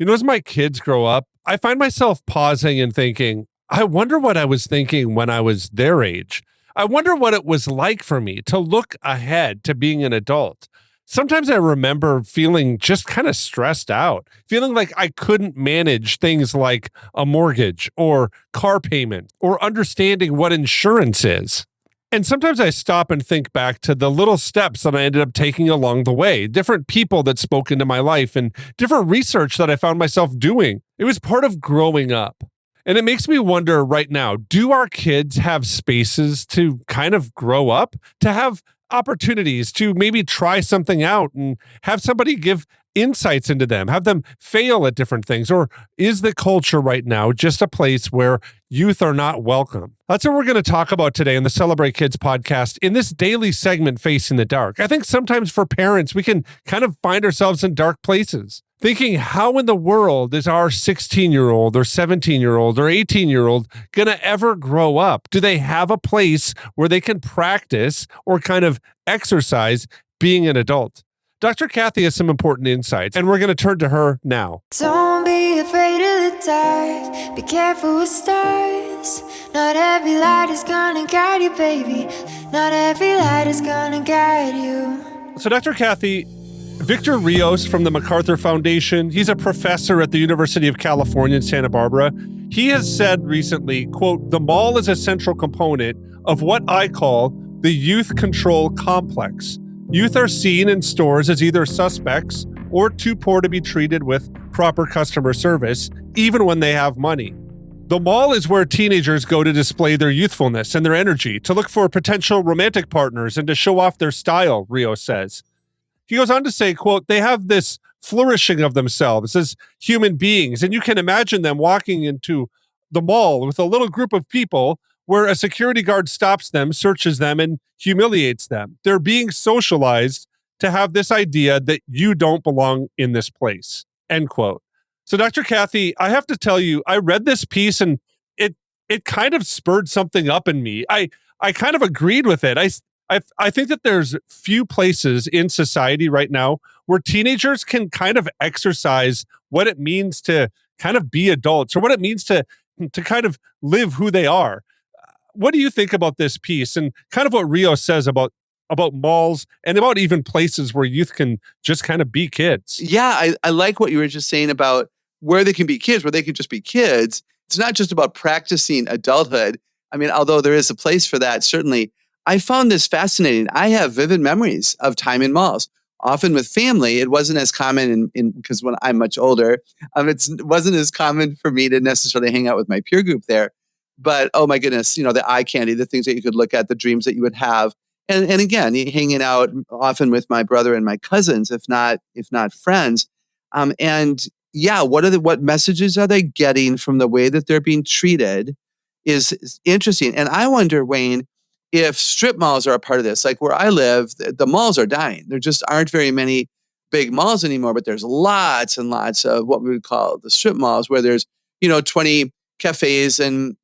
As my kids grow up, I find myself pausing and thinking, I wonder what I was thinking when I was their age. I wonder what it was like for me to look ahead to being an adult. Sometimes I remember feeling just kind of stressed out, feeling like I couldn't manage things like a mortgage or car payment or understanding what insurance is. And sometimes I stop and think back to the little steps that I ended up taking along the way, different people that spoke into my life, and different research that I found myself doing. It was part of growing up. And it makes me wonder right now, do our kids have spaces to kind of grow up, to have opportunities to maybe try something out and have somebody give insights into them, have them fail at different things? Or is the culture right now just a place where youth are not welcome? That's what we're going to talk about today in the Celebrate Kids podcast in this daily segment, Facing the Dark. I think sometimes for parents, we can kind of find ourselves in dark places, thinking, how in the world is our 16-year-old or 17-year-old or 18-year-old going to ever grow up? Do they have a place where they can practice or kind of exercise being an adult? Dr. Kathy has some important insights, and we're going to turn to her now. Don't be afraid of the dark. Be careful with stars. Not every light is gonna guide you, baby. Not every light is gonna guide you. So, Dr. Kathy, Victor Rios from the MacArthur Foundation, he's a professor at the University of California in Santa Barbara. He has said recently, quote, "The mall is a central component of what I call the youth control complex. Youth are seen in stores as either suspects or too poor to be treated with proper customer service, even when they have money. The mall is where teenagers go to display their youthfulness and their energy, to look for potential romantic partners and to show off their style," Rios says. He goes on to say, quote, "They have this flourishing of themselves as human beings, and you can imagine them walking into the mall with a little group of people where a security guard stops them, searches them, and humiliates them. They're being socialized to have this idea that you don't belong in this place," end quote. So, Dr. Kathy, I have to tell you, I read this piece and it kind of spurred something up in me. I kind of agreed with it. I think that there's few places in society right now where teenagers can kind of exercise what it means to kind of be adults, or what it means to kind of live who they are. What do you think about this piece and kind of what Rios says about malls and about even places where youth can just kind of be kids? Yeah, I like what you were just saying about where they can be kids, where they can just be kids. It's not just about practicing adulthood. I mean, although there is a place for that, certainly. I found this fascinating. I have vivid memories of time in malls, often with family. It wasn't as common because when I'm much older, it wasn't as common for me to necessarily hang out with my peer group there. But oh my goodness, the eye candy, the things that you could look at, the dreams that you would have. And again, hanging out often with my brother and my cousins, if not friends. And yeah, what messages are they getting from the way that they're being treated is interesting. And I wonder, Wayne, if strip malls are a part of this. Like where I live, the malls are dying. There just aren't very many big malls anymore, but there's lots and lots of what we would call the strip malls, where there's 20 cafes and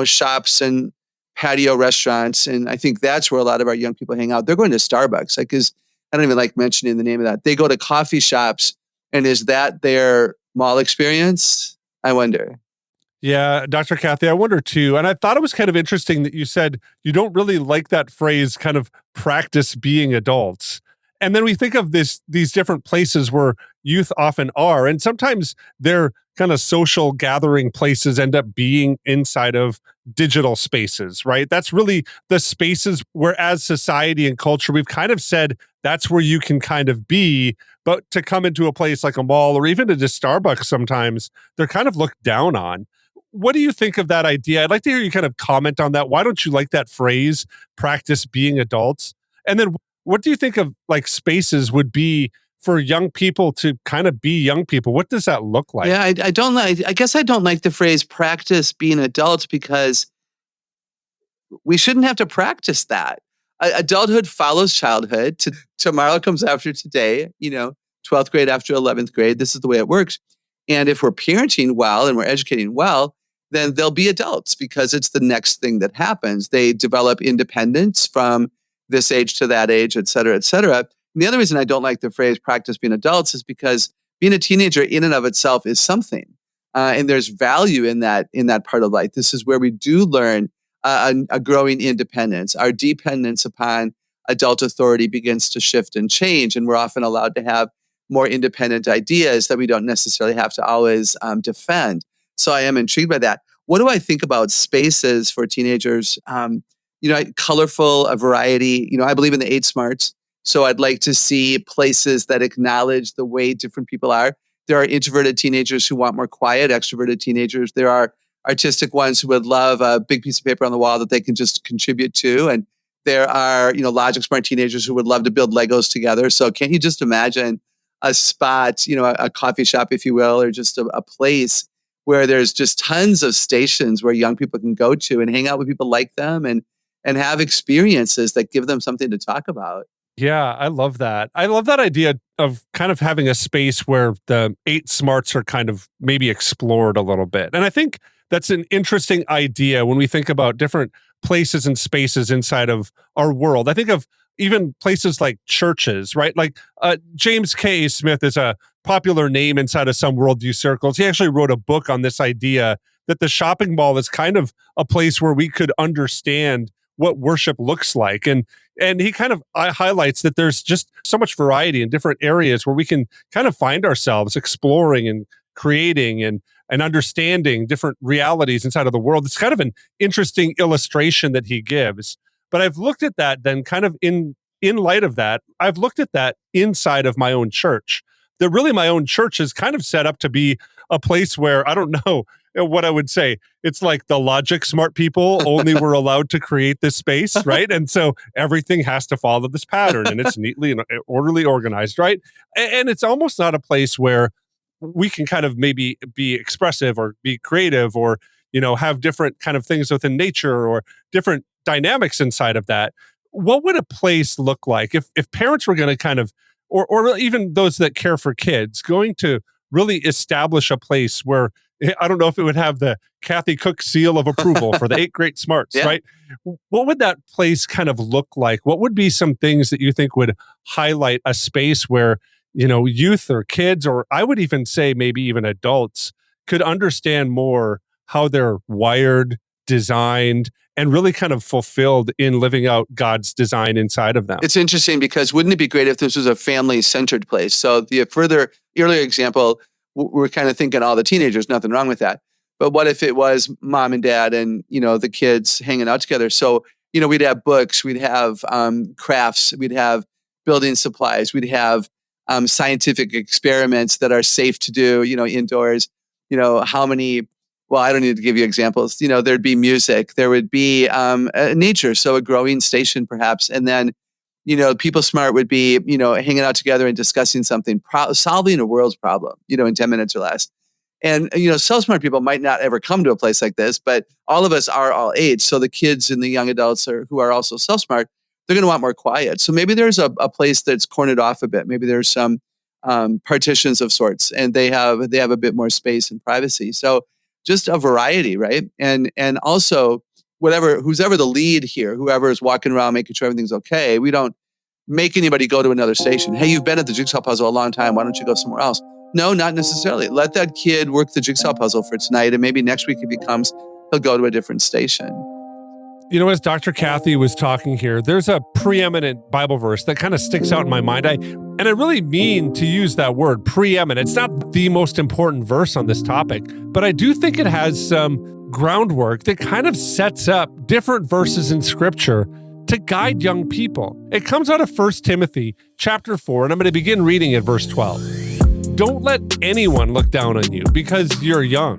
shops and patio restaurants. And I think that's where a lot of our young people hang out. They're going to Starbucks. I don't even like mentioning the name of that. They go to coffee shops. And is that their mall experience? I wonder. Yeah, Dr. Kathy, I wonder too. And I thought it was kind of interesting that you said you don't really like that phrase, kind of practice being adults. And then we think of these different places where youth often are. And sometimes their kind of social gathering places end up being inside of digital spaces, right? That's really the spaces where, as society and culture, we've kind of said that's where you can kind of be. But to come into a place like a mall or even into Starbucks, sometimes they're kind of looked down on. What do you think of that idea? I'd like to hear you kind of comment on that. Why don't you like that phrase, practice being adults? And then what do you think of like spaces would be for young people to kind of be young people? What does that look like? Yeah, I guess I don't like the phrase practice being adults, because we shouldn't have to practice that. Adulthood follows childhood. Tomorrow comes after today, 12th grade after 11th grade. This is the way it works. And if we're parenting well and we're educating well, then they'll be adults, because it's the next thing that happens. They develop independence from this age to that age, et cetera, et cetera. And the other reason I don't like the phrase practice being adults is because being a teenager in and of itself is something. And there's value in that part of life. This is where we do learn a growing independence. Our dependence upon adult authority begins to shift and change, and we're often allowed to have more independent ideas that we don't necessarily have to always defend. So I am intrigued by that. What do I think about spaces for teenagers? Colorful, a variety. I believe in the 8 smarts. So I'd like to see places that acknowledge the way different people are. There are introverted teenagers who want more quiet, extroverted teenagers. There are artistic ones who would love a big piece of paper on the wall that they can just contribute to. And there are, logic smart teenagers who would love to build Legos together. So can't you just imagine a spot, a coffee shop, if you will, or just a place where there's just tons of stations where young people can go to and hang out with people like them and have experiences that give them something to talk about. Yeah, I love that. I love that idea of kind of having a space where the 8 smarts are kind of maybe explored a little bit. And I think that's an interesting idea when we think about different places and spaces inside of our world. I think of even places like churches, right? Like James K. Smith is a popular name inside of some worldview circles. He actually wrote a book on this idea that the shopping mall is kind of a place where we could understand what worship looks like. And he kind of highlights that there's just so much variety in different areas where we can kind of find ourselves exploring and creating and understanding different realities inside of the world. It's kind of an interesting illustration that he gives. But I've looked at that then kind of in light of that, I've looked at that inside of my own church. That really my own church is kind of set up to be a place where, I don't know what I would say. It's like the logic smart people only were allowed to create this space, right? And so everything has to follow this pattern and it's neatly and orderly organized, right? And it's almost not a place where we can kind of maybe be expressive or be creative or, have different kind of things within nature or different dynamics inside of that. What would a place look like if parents were going to kind of, or even those that care for kids, going to really establish a place where, I don't know if it would have the Kathy Cook seal of approval for the 8 great smarts, Yeah. right? What would that place kind of look like? What would be some things that you think would highlight a space where, youth or kids, or I would even say maybe even adults could understand more how they're wired, designed, and really kind of fulfilled in living out God's design inside of them? It's interesting because wouldn't it be great if this was a family-centered place? So the earlier example, we're kind of thinking all the teenagers, nothing wrong with that. But what if it was mom and dad and, the kids hanging out together? So, we'd have books, we'd have crafts, we'd have building supplies, we'd have scientific experiments that are safe to do, indoors. I don't need to give you examples. There'd be music, there would be nature, so a growing station perhaps. And then, people smart would be, hanging out together and discussing something, solving a world's problem, in 10 minutes or less. And, self-smart people might not ever come to a place like this, but all of us are all age. So the kids and the young adults who are also self-smart, they're going to want more quiet. So maybe there's a place that's cornered off a bit. Maybe there's some partitions of sorts, and they have a bit more space and privacy. So just a variety, right? And also who's ever the lead here, whoever is walking around making sure everything's okay, we don't make anybody go to another station. Hey, you've been at the jigsaw puzzle a long time. Why don't you go somewhere else? No, not necessarily. Let that kid work the jigsaw puzzle for tonight, and maybe next week if he comes, he'll go to a different station. As Dr. Kathy was talking here, there's a preeminent Bible verse that kind of sticks out in my mind. I really mean to use that word, preeminent. It's not the most important verse on this topic, but I do think it has some groundwork that kind of sets up different verses in Scripture to guide young people. It comes out of 1 Timothy chapter 4, and I'm going to begin reading at verse 12. Don't let anyone look down on you because you're young,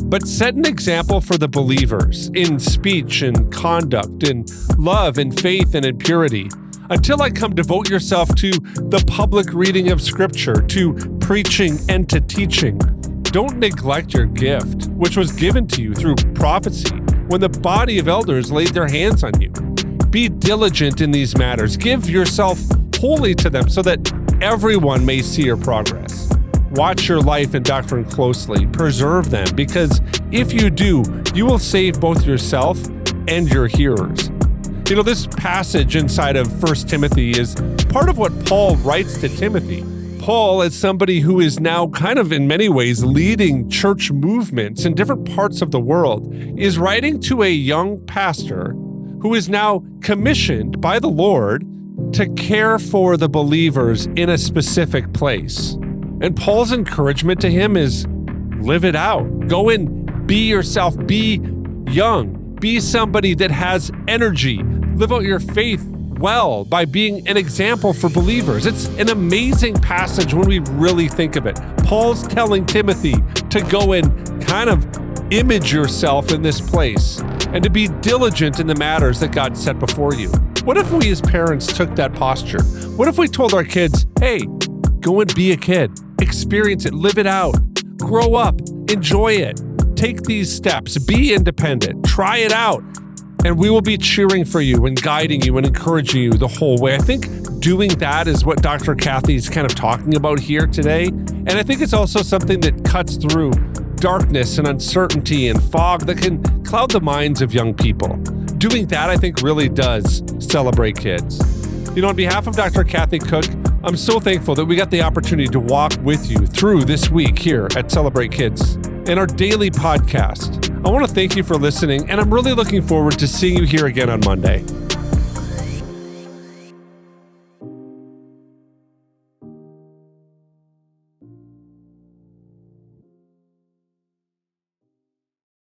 but set an example for the believers in speech and conduct, in love and faith and in purity. Until I come, devote yourself to the public reading of Scripture, to preaching and to teaching. Don't neglect your gift, which was given to you through prophecy, when the body of elders laid their hands on you. Be diligent in these matters. Give yourself wholly to them so that everyone may see your progress. Watch your life and doctrine closely. Preserve them, because if you do, you will save both yourself and your hearers. This passage inside of 1 Timothy is part of what Paul writes to Timothy. Paul, as somebody who is now kind of in many ways leading church movements in different parts of the world, is writing to a young pastor who is now commissioned by the Lord to care for the believers in a specific place. And Paul's encouragement to him is live it out. Go and be yourself. Be young. Be somebody that has energy. Live out your faith well by being an example for believers. It's an amazing passage when we really think of it. Paul's telling Timothy to go and kind of image yourself in this place and to be diligent in the matters that God set before you. What if we as parents took that posture? What if we told our kids, hey, go and be a kid, experience it, live it out, grow up, enjoy it, take these steps, be independent, try it out, and we will be cheering for you and guiding you and encouraging you the whole way. I think doing that is what Dr. Kathy is kind of talking about here today. And I think it's also something that cuts through darkness and uncertainty and fog that can cloud the minds of young people. Doing that, I think, really does celebrate kids. You know, on behalf of Dr. Kathy Cook, I'm so thankful that we got the opportunity to walk with you through this week here at Celebrate Kids in our daily podcast. I want to thank you for listening, and I'm really looking forward to seeing you here again on Monday.